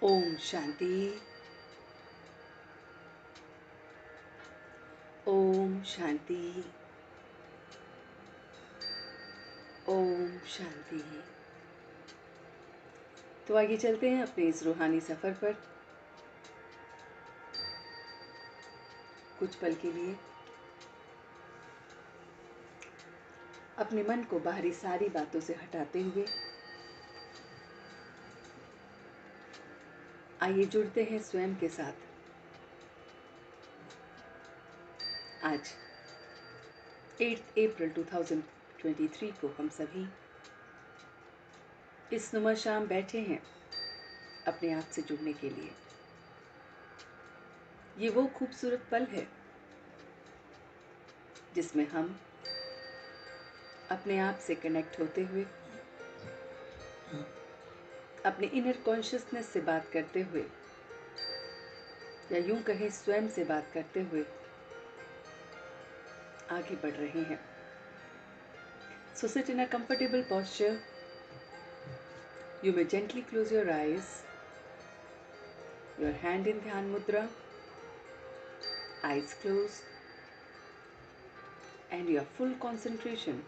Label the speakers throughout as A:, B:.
A: ओम शांति। ओम शांति। ओम शांति। तो आगे चलते हैं अपने इस रूहानी सफर पर कुछ पल के लिए। अपने मन को बाहरी सारी बातों से हटाते हुए आइए जुड़ते हैं स्वयं के साथ। आज 8 अप्रैल 2023 को हम सभी इस नुमा शाम बैठे हैं अपने आप से जुड़ने के लिए। ये वो खूबसूरत पल है जिसमें हम अपने आप से कनेक्ट होते हुए, अपने इनर कॉन्शियसनेस से बात करते हुए, या यूं कहें स्वयं से बात करते हुए आगे बढ़ रहे हैं। So sit in a comfortable posture. You may gently close your eyes. Your hand in Dhyan Mudra, eyes closed, and your full concentration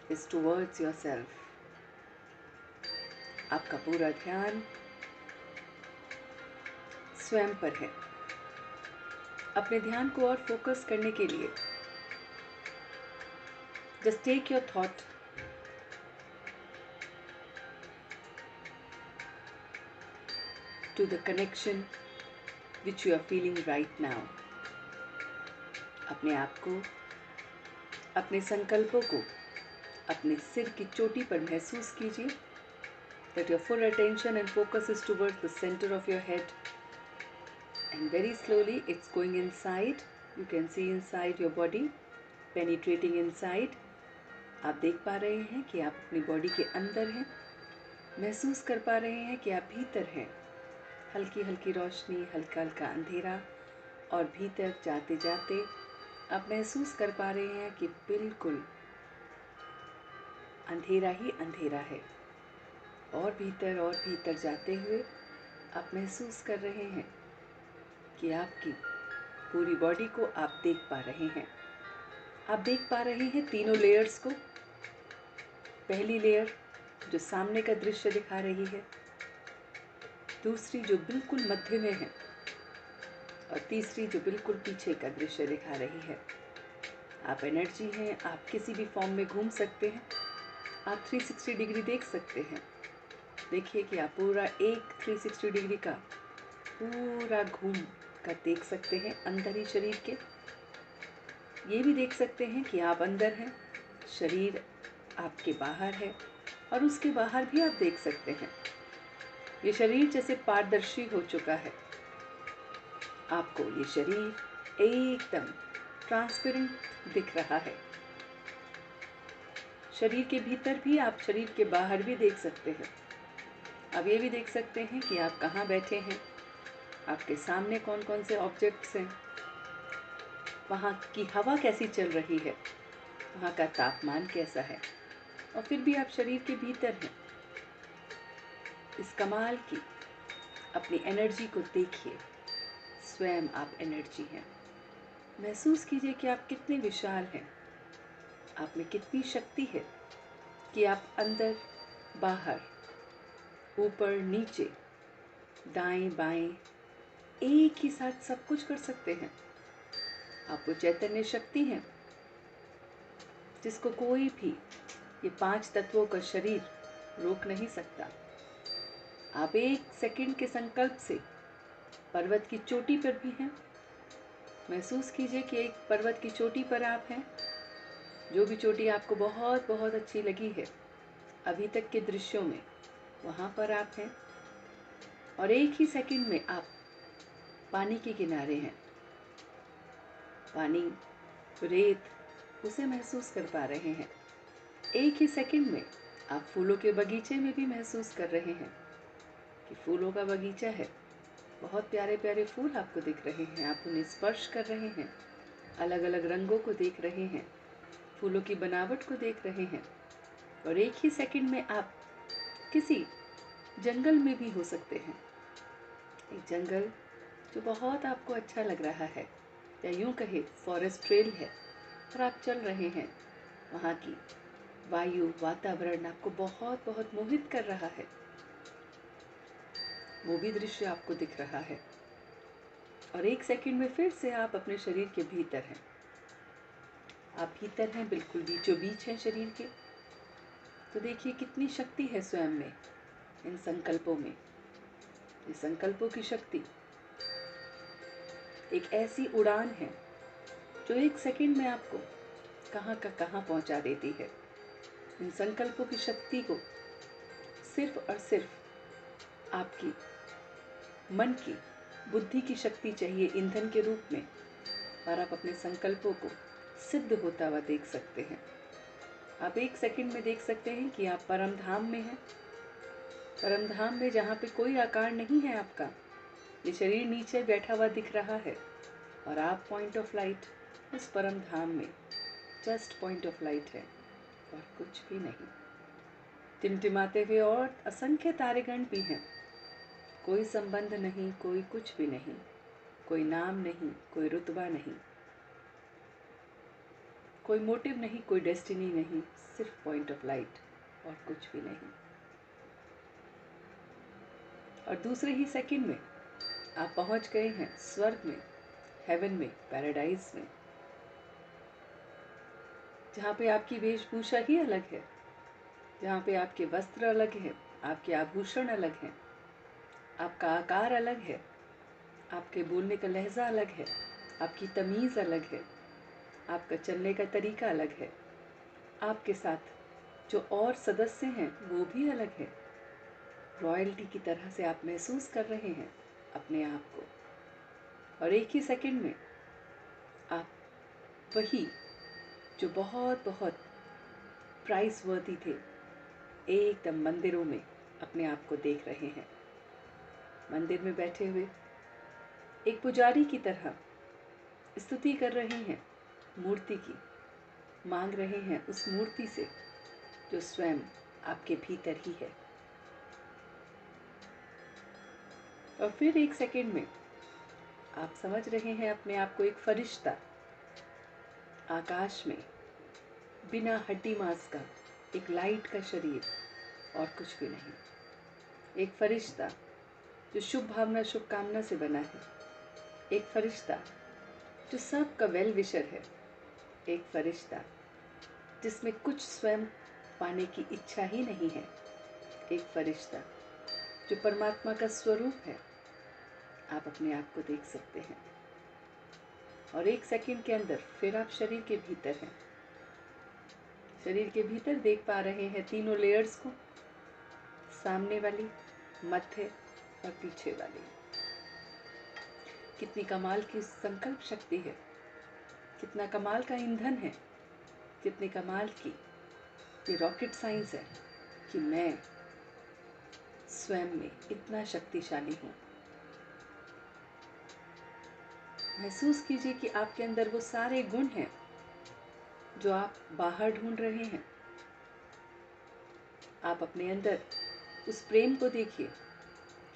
A: is towards yourself. आपका पूरा ध्यान स्वयं पर है। अपने ध्यान को और फोकस करने के लिए just take your thought to the connection which you are feeling right now. अपने आप को, अपने संकल्पों को अपने सिर की चोटी पर महसूस कीजिए। That your full attention and focus is towards the center of your head, and very slowly it's going inside. You can see inside your body, penetrating inside. आप देख पा रहे हैं कि आप अपनी बॉडी के अंदर हैं। महसूस कर पा रहे हैं कि आप भीतर हैं। हल्की हल्की रोशनी, हल्का हल्का अंधेरा, और भीतर जाते जाते आप महसूस कर पा रहे हैं कि बिल्कुल अंधेरा ही अंधेरा है। और भीतर जाते हुए आप महसूस कर रहे हैं कि आपकी पूरी बॉडी को आप देख पा रहे हैं। आप देख पा रहे हैं तीनों लेयर्स को। पहली लेयर जो सामने का दृश्य दिखा रही है, दूसरी जो बिल्कुल मध्य में है, और तीसरी जो बिल्कुल पीछे का दृश्य दिखा रही है। आप एनर्जी हैं, आप किसी भी फॉर्म में घूम सकते हैं। आप 360 डिग्री देख सकते हैं। देखिए कि आप पूरा एक 360 डिग्री का पूरा घूम कर देख सकते हैं अंदर ही शरीर के। ये भी देख सकते हैं कि आप अंदर हैं, शरीर आपके बाहर है, और उसके बाहर भी आप देख सकते हैं। ये शरीर जैसे पारदर्शी हो चुका है। आपको ये शरीर एकदम ट्रांसपेरेंट दिख रहा है। शरीर के भीतर भी आप शरीर के बाहर भी देख सकते हैं। अब ये भी देख सकते हैं कि आप कहाँ बैठे हैं, आपके सामने कौन कौन से ऑब्जेक्ट्स हैं, वहाँ की हवा कैसी चल रही है, वहाँ का तापमान कैसा है, और फिर भी आप शरीर के भीतर हैं। इस कमाल की अपनी एनर्जी को देखिए। स्वयं आप एनर्जी हैं। महसूस कीजिए कि आप कितने विशाल हैं। आप में कितनी शक्ति है कि आप अंदर बाहर, ऊपर नीचे, दाएं बाएं एक ही साथ सब कुछ कर सकते हैं। आप वो चैतन्य शक्ति हैं जिसको कोई भी ये 5 तत्वों का शरीर रोक नहीं सकता। आप एक सेकंड के संकल्प से पर्वत की चोटी पर भी हैं। महसूस कीजिए कि एक पर्वत की चोटी पर आप हैं। जो भी चोटी आपको बहुत बहुत अच्छी लगी है अभी तक के दृश्यों में, वहाँ पर आप हैं। और एक ही सेकंड में आप पानी के किनारे हैं। पानी, रेत, उसे महसूस कर पा रहे हैं। एक ही सेकंड में आप फूलों के बगीचे में भी महसूस कर रहे हैं कि फूलों का बगीचा है। बहुत प्यारे प्यारे फूल आपको दिख रहे हैं। आप उन्हें स्पर्श कर रहे हैं, अलग अलग रंगों को देख रहे हैं, फूलों की बनावट को देख रहे हैं। और एक ही सेकंड में आप किसी जंगल में भी हो सकते हैं। एक जंगल जो बहुत आपको अच्छा लग रहा है, या यूं कहे फॉरेस्ट ट्रेल है, और आप चल रहे हैं। वहाँ की वायु, वातावरण आपको बहुत बहुत मोहित कर रहा है। वो भी दृश्य आपको दिख रहा है, और एक सेकंड में फिर से आप अपने शरीर के भीतर हैं। आप भीतर हैं, बिल्कुल बीचों बीच हैं शरीर के। तो देखिए कितनी शक्ति है स्वयं में, इन संकल्पों में। ये संकल्पों की शक्ति एक ऐसी उड़ान है जो एक सेकंड में आपको कहाँ का कहाँ पहुँचा देती है। इन संकल्पों की शक्ति को सिर्फ और सिर्फ आपकी मन की, बुद्धि की शक्ति चाहिए ईंधन के रूप में, और आप अपने संकल्पों को सिद्ध होता हुआ देख सकते हैं। आप एक सेकंड में देख सकते हैं कि आप परम धाम में हैं। परम धाम में जहाँ पे कोई आकार नहीं है आपका, ये शरीर नीचे बैठा हुआ दिख रहा है, और आप पॉइंट ऑफ लाइट उस परम धाम में जस्ट पॉइंट ऑफ लाइट है, और कुछ भी नहीं। टिमटिमाते हुए और असंख्य तारेगण भी हैं। कोई संबंध नहीं, कोई कुछ भी नहीं, कोई नाम नहीं, कोई रुतबा नहीं, कोई मोटिव नहीं, कोई डेस्टिनी नहीं, सिर्फ पॉइंट ऑफ लाइट और कुछ भी नहीं। और दूसरे ही सेकंड में आप पहुंच गए हैं स्वर्ग में, हेवन में, पैराडाइज में, जहाँ पे आपकी वेशभूषा ही अलग है, जहाँ पे आपके वस्त्र अलग हैं, आपके आभूषण अलग हैं, आपका आकार अलग है, आपके बोलने का लहजा अलग है, आपकी तमीज़ अलग है, आपका चलने का तरीका अलग है, आपके साथ जो और सदस्य हैं वो भी अलग है। रॉयल्टी की तरह से आप महसूस कर रहे हैं अपने आप को, और एक ही सेकंड में आप वही जो बहुत बहुत प्राइस वर्दी थे, एकदम मंदिरों में अपने आप को देख रहे हैं। मंदिर में बैठे हुए एक पुजारी की तरह स्तुति कर रहे हैं मूर्ति की, मांग रहे हैं उस मूर्ति से जो स्वयं आपके भीतर ही है। और फिर एक सेकंड में आप समझ रहे हैं अपने आप को एक फरिश्ता, आकाश में, बिना हड्डी मांस का, एक लाइट का शरीर और कुछ भी नहीं। एक फरिश्ता जो शुभ भावना, शुभकामना से बना है। एक फरिश्ता जो सबका वेल विशर है। एक फरिश्ता जिसमें कुछ स्वयं पाने की इच्छा ही नहीं है। एक फरिश्ता जो परमात्मा का स्वरूप है। आप अपने आप को देख सकते हैं, और एक सेकंड के अंदर फिर आप शरीर के भीतर हैं। शरीर के भीतर देख पा रहे हैं तीनों लेयर्स को, सामने वाली, मध्य और पीछे वाली। कितनी कमाल की संकल्प शक्ति है, कितना कमाल का ईंधन है, कितनी कमाल की ये रॉकेट साइंस है कि मैं स्वयं में इतना शक्तिशाली हूँ। महसूस कीजिए कि आपके अंदर वो सारे गुण हैं जो आप बाहर ढूंढ रहे हैं। आप अपने अंदर उस प्रेम को देखिए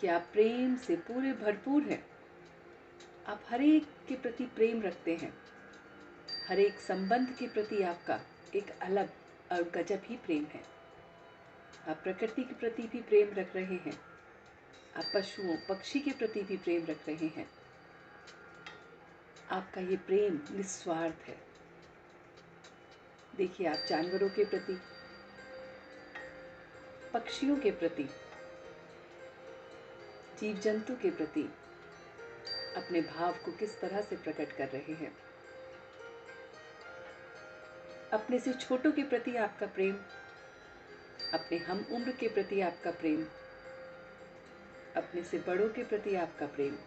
A: कि आप प्रेम से पूरे भरपूर हैं। आप हर एक के प्रति प्रेम रखते हैं। हर एक संबंध के प्रति आपका एक अलग और गजब ही प्रेम है। आप प्रकृति के प्रति भी प्रेम रख रहे हैं। आप पशुओं, पक्षी के प्रति भी प्रेम रख रहे हैं। आपका ये प्रेम निस्वार्थ है। देखिए, आप जानवरों के प्रति, पक्षियों के प्रति, जीव जंतु के प्रति अपने भाव को किस तरह से प्रकट कर रहे हैं। अपने से छोटों के प्रति आपका प्रेम, अपने हम उम्र के प्रति आपका प्रेम, अपने से बड़ों के प्रति आपका प्रेम।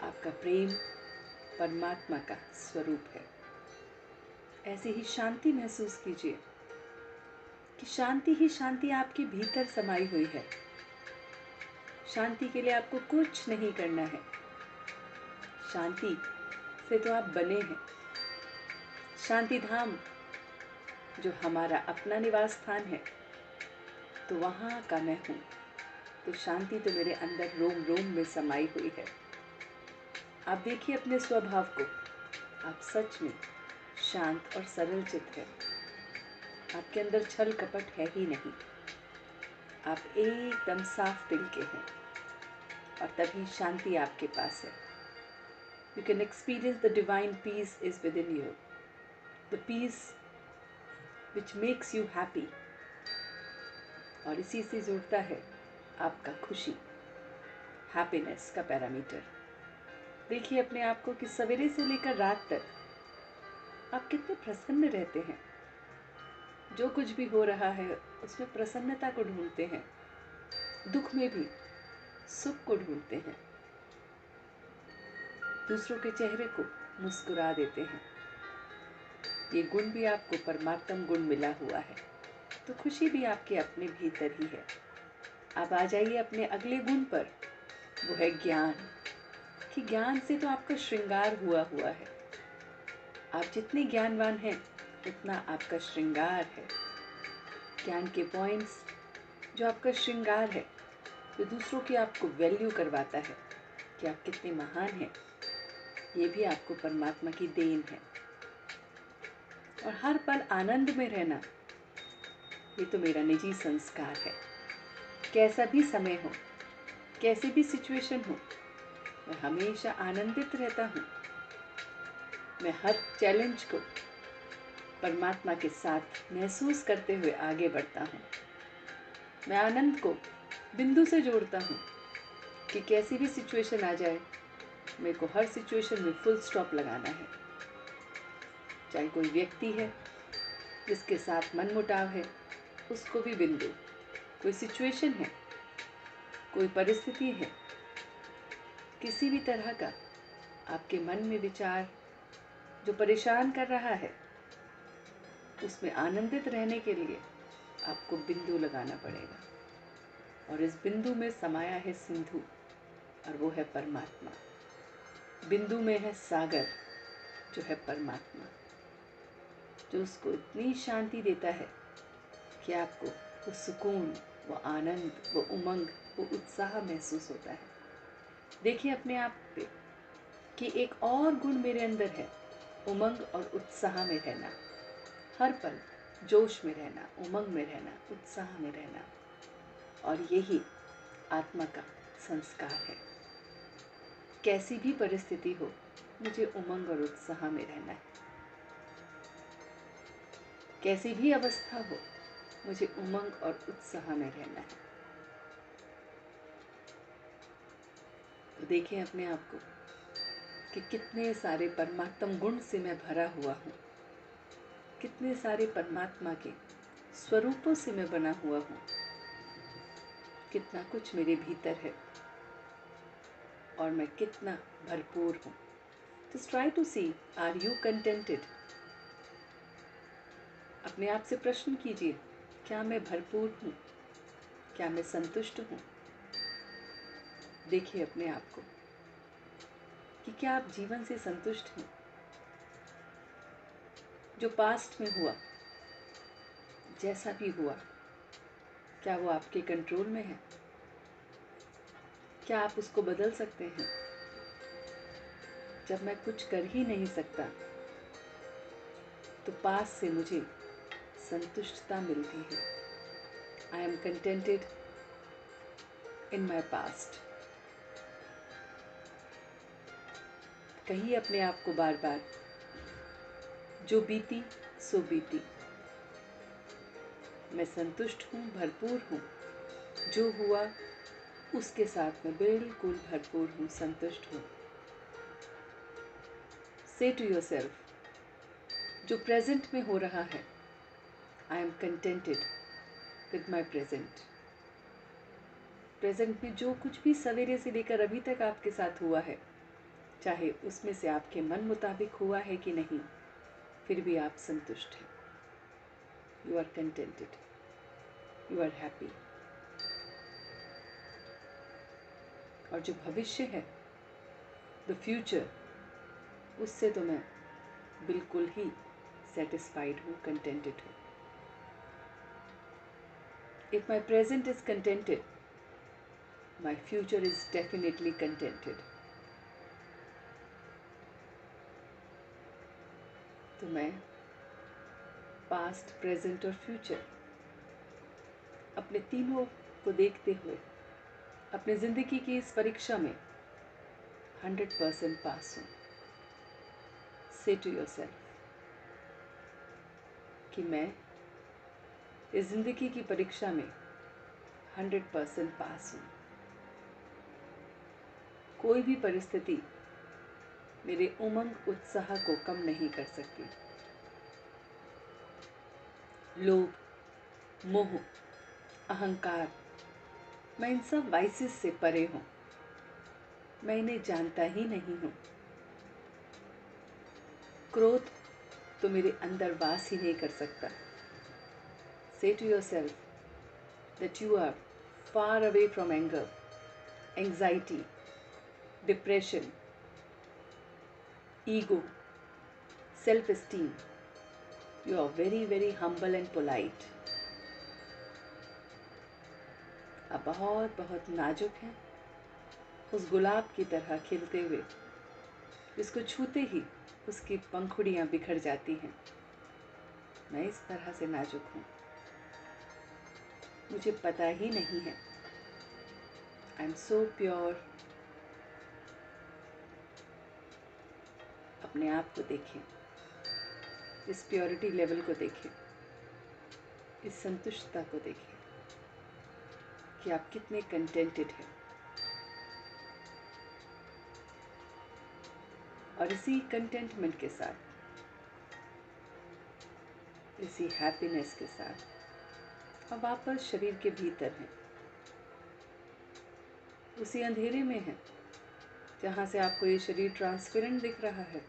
A: आपका प्रेम परमात्मा का स्वरूप है। ऐसे ही शांति महसूस कीजिए कि शांति ही शांति आपके भीतर समाई हुई है। शांति के लिए आपको कुछ नहीं करना है। शांति से तो आप बने हैं। शांति धाम जो हमारा अपना निवास स्थान है, तो वहाँ का मैं हूँ। तो शांति तो मेरे अंदर रोम रोम में समाई हुई है। आप देखिए अपने स्वभाव को, आप सच में शांत और सरल चित्त है। आपके अंदर छल कपट है ही नहीं। आप एकदम साफ दिल के हैं और तभी शांति आपके पास है। You can experience the divine peace is within you, the peace which makes you happy। और इसी से जुड़ता है आपका खुशी, हैप्पीनेस का पैरामीटर। देखिए अपने आप को कि सवेरे से लेकर रात तक आप कितने प्रसन्न रहते हैं। जो कुछ भी हो रहा है उसमें प्रसन्नता को ढूंढते हैं, दुख में भी सुख को ढूंढते हैं, दूसरों के चेहरे को मुस्कुरा देते हैं। ये गुण भी आपको परमात्म गुण मिला हुआ है, तो खुशी भी आपके अपने भीतर ही है। आप आ जाइए अपने अगले गुण पर, वो है ज्ञान। कि ज्ञान से तो आपका श्रृंगार हुआ है। आप जितने ज्ञानवान हैं उतना आपका श्रृंगार है। ज्ञान के पॉइंट्स जो आपका श्रृंगार है, जो दूसरों की आपको वैल्यू करवाता है कि आप कितने महान हैं, ये भी आपको परमात्मा की देन है। और हर पल आनंद में रहना, ये तो मेरा निजी संस्कार है। कैसा भी समय हो, कैसी भी सिचुएशन हो, मैं हमेशा आनंदित रहता हूँ। मैं हर चैलेंज को परमात्मा के साथ महसूस करते हुए आगे बढ़ता हूँ। मैं आनंद को बिंदु से जोड़ता हूँ कि कैसी भी सिचुएशन आ जाए, मेरे को हर सिचुएशन में फुल स्टॉप लगाना है। चाहे कोई व्यक्ति है जिसके साथ मनमुटाव है, उसको भी बिंदु। कोई सिचुएशन है, कोई परिस्थिति है, किसी भी तरह का आपके मन में विचार जो परेशान कर रहा है, उसमें आनंदित रहने के लिए आपको बिंदु लगाना पड़ेगा। और इस बिंदु में समाया है सिंधु, और वो है परमात्मा। बिंदु में है सागर, जो है परमात्मा, जो उसको इतनी शांति देता है कि आपको वो सुकून, वो आनंद, वो उमंग, वो उत्साह महसूस होता है। देखिए अपने आप पे कि एक और गुण मेरे अंदर है, उमंग और उत्साह में रहना। हर पल जोश में रहना, उमंग में रहना, उत्साह में रहना। और यही आत्मा का संस्कार है। कैसी भी परिस्थिति हो, मुझे उमंग और उत्साह में रहना है। कैसी भी अवस्था हो, मुझे उमंग और उत्साह में रहना है। तो देखें अपने आप को कि कितने सारे परमात्म गुण से मैं भरा हुआ हूँ, कितने सारे परमात्मा के स्वरूपों से मैं बना हुआ हूँ, कितना कुछ मेरे भीतर है और मैं कितना भरपूर हूँ। Just try to see, are you contented? अपने आप से प्रश्न कीजिए, क्या मैं भरपूर हूँ? क्या मैं संतुष्ट हूँ? देखिए अपने आप को कि क्या आप जीवन से संतुष्ट हैं? जो पास्ट में हुआ, जैसा भी हुआ, क्या वो आपके कंट्रोल में है? क्या आप उसको बदल सकते हैं? जब मैं कुछ कर ही नहीं सकता, तो पास से मुझे संतुष्टता मिलती है। I am contented in my past. कहिए अपने आप को बार बार, जो बीती सो बीती, मैं संतुष्ट हूँ, भरपूर हूँ। जो हुआ उसके साथ मैं बिल्कुल भरपूर हूँ, संतुष्ट हूँ। से टू योरसेल्फ, जो प्रेजेंट में हो रहा है, I am contented with my present. Present में जो कुछ भी सवेरे से लेकर अभी तक आपके साथ हुआ है, चाहे उसमें से आपके मन मुताबिक हुआ है कि नहीं, फिर भी आप संतुष्ट हैं। You are contented, you are happy. और जो भविष्य है, द फ्यूचर, उससे तो मैं बिल्कुल ही सेटिस्फाइड हूँ, कंटेंटेड हूँ। If my present is contented, My future is definitely contented. तो मैं पास्ट, प्रेजेंट और फ्यूचर अपने तीनों को देखते हुए अपनी ज़िंदगी की इस परीक्षा में 100% पास हूँ. Say to yourself कि मैं इस ज़िंदगी की परीक्षा में 100% पास हूँ. कोई भी परिस्थिति मेरे उमंग उत्साह को कम नहीं कर सकती. लोभ, मोह, अहंकार, मैं इन सब वाइसेस से परे हूँ. मैं इन्हें जानता ही नहीं हूँ. क्रोध तो मेरे अंदर वास ही नहीं कर सकता. Say to yourself that you are far away from anger, anxiety, depression, ego, self-esteem. You are very, very humble and polite. आप बहुत बहुत नाजुक हैं, उस गुलाब की तरह खिलते हुए जिसको छूते ही उसकी पंखुड़ियाँ बिखर जाती हैं. मैं इस तरह से नाजुक हूँ. मुझे पता ही नहीं है. I am so pure. अपने आप को देखें, इस प्योरिटी लेवल को देखें, इस संतुष्टता को देखें कि आप कितने कंटेंटेड हैं. और इसी कंटेंटमेंट के साथ, इसी हैप्पीनेस के साथ अब वापस शरीर के भीतर हैं. उसी अंधेरे में हैं जहाँ से आपको ये शरीर ट्रांसपेरेंट दिख रहा है,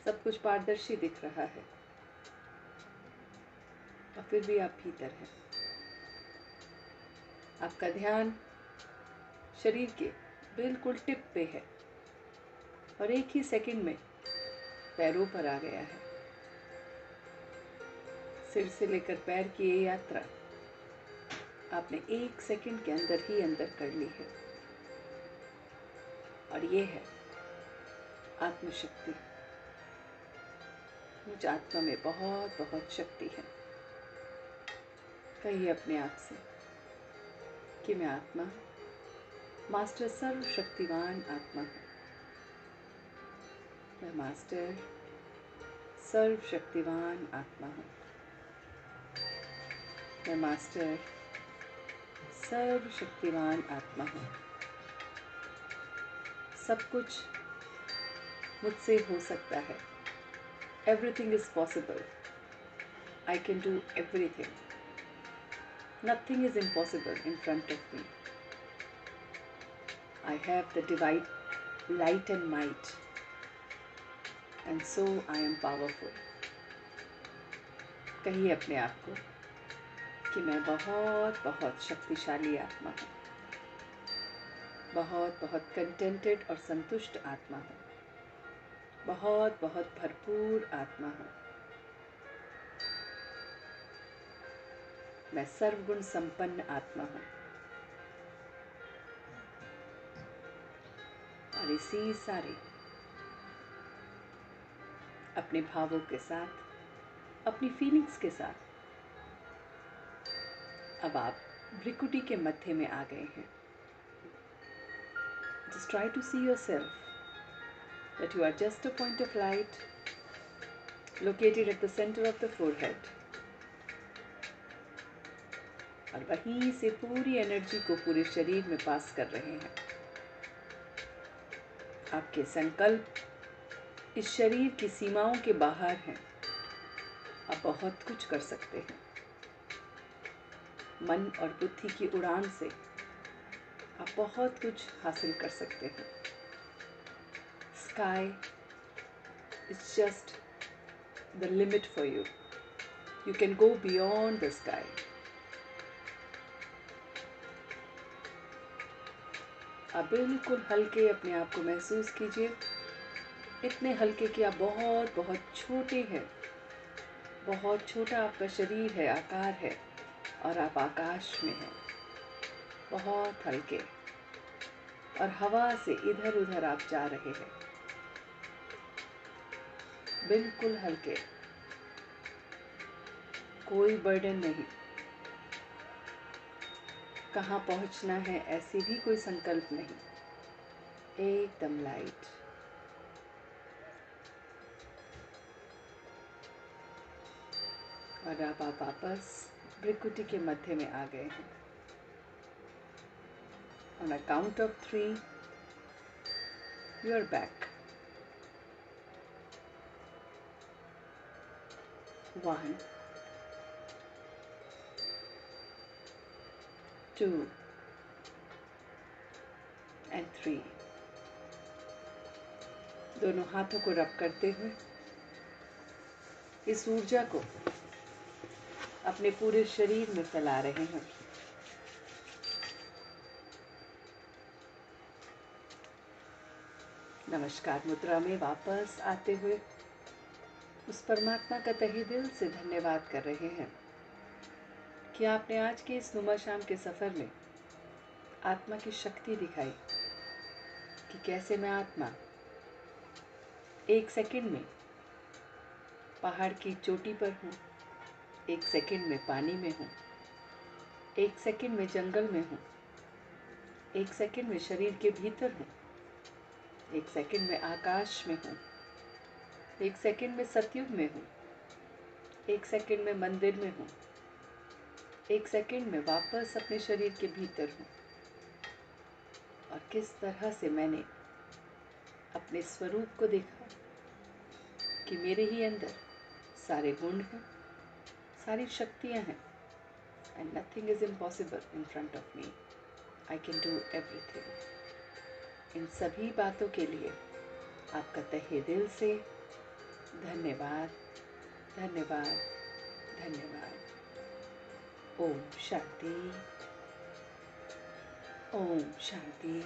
A: सब कुछ पारदर्शी दिख रहा है, और फिर भी आप भीतर हैं. आपका ध्यान शरीर के बिल्कुल टिप पे है और एक ही सेकंड में पैरों पर आ गया है. सिर से लेकर पैर की ये यात्रा आपने एक सेकंड के अंदर ही अंदर कर ली है. और ये है आत्मशक्ति. मुझ आत्मा में बहुत बहुत शक्ति है. कहिए अपने आप से कि मैं आत्मा, मास्टर सर्वशक्तिवान आत्मा हूँ. मैं मास्टर सर्वशक्तिवान आत्मा हूँ. मैं मास्टर सर्वशक्तिवान आत्मा हूँ. सब कुछ मुझसे हो सकता है. Everything is possible. I can do everything. Nothing is impossible in front of me. I have the divine light and might, and so I am powerful. कहिए अपने आप को कि मैं बहुत बहुत शक्तिशाली आत्मा हूँ. बहुत बहुत कंटेंटेड और संतुष्ट आत्मा हूँ. बहुत बहुत भरपूर आत्मा हूँ. मैं सर्वगुण संपन्न आत्मा हूँ. और इसी सारे अपने भावों के साथ, अपनी फीलिंग्स के साथ अब आप भ्रिकुटी के मध्य में आ गए हैं. Just try to see yourself that you are just a point of light located at the center of the forehead. और वहीं से पूरी एनर्जी को पूरे शरीर में पास कर रहे हैं. आपके संकल्प इस शरीर की सीमाओं के बाहर हैं. आप बहुत कुछ कर सकते हैं. मन और बुद्धि की उड़ान से आप बहुत कुछ हासिल कर सकते हैं. Sky is just the limit for you. You can go beyond the sky. आप बिल्कुल हल्के अपने आप को महसूस कीजिए. इतने हल्के कि आप बहुत बहुत छोटे हैं. बहुत छोटा आपका शरीर है, आकार है, और आप आकाश में हैं. बहुत हल्के, और हवा से इधर उधर आप जा रहे हैं, बिल्कुल हल्के, कोई बर्डन नहीं। कहाँ पहुंचना है ऐसी भी कोई संकल्प नहीं, एकदम लाइट। और अब आप वापस भ्रिकुटी के मध्य में आ गए हैं। On a count of 3, you are back. 1, 2 and 3. दोनों हाथों को रब करते हुए इस ऊर्जा को अपने पूरे शरीर में फैला रहे हैं। नमस्कार मुद्रा में वापस आते हुए उस परमात्मा का तहे दिल से धन्यवाद कर रहे हैं कि आपने आज के इस नुमा शाम के सफर में आत्मा की शक्ति दिखाई कि कैसे मैं आत्मा 1 सेकंड में पहाड़ की चोटी पर हूँ, 1 सेकंड में पानी में हूँ, 1 सेकंड में जंगल में हूँ, 1 सेकंड में शरीर के भीतर हूँ, 1 सेकंड में आकाश में हूँ, 1 सेकंड में सतयुग में हूँ, 1 सेकंड में मंदिर में हूँ, 1 सेकंड में वापस अपने शरीर के भीतर हूँ। और किस तरह से मैंने अपने स्वरूप को देखा कि मेरे ही अंदर सारे गुण हैं, सारी शक्तियाँ हैं, and nothing is impossible in front of me. I can do everything. इन सभी बातों के लिए आपका तहे दिल से धन्यवाद, धन्यवाद, धन्यवाद। ओम शांति, ओम शांति,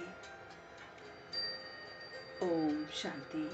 A: ओम शांति।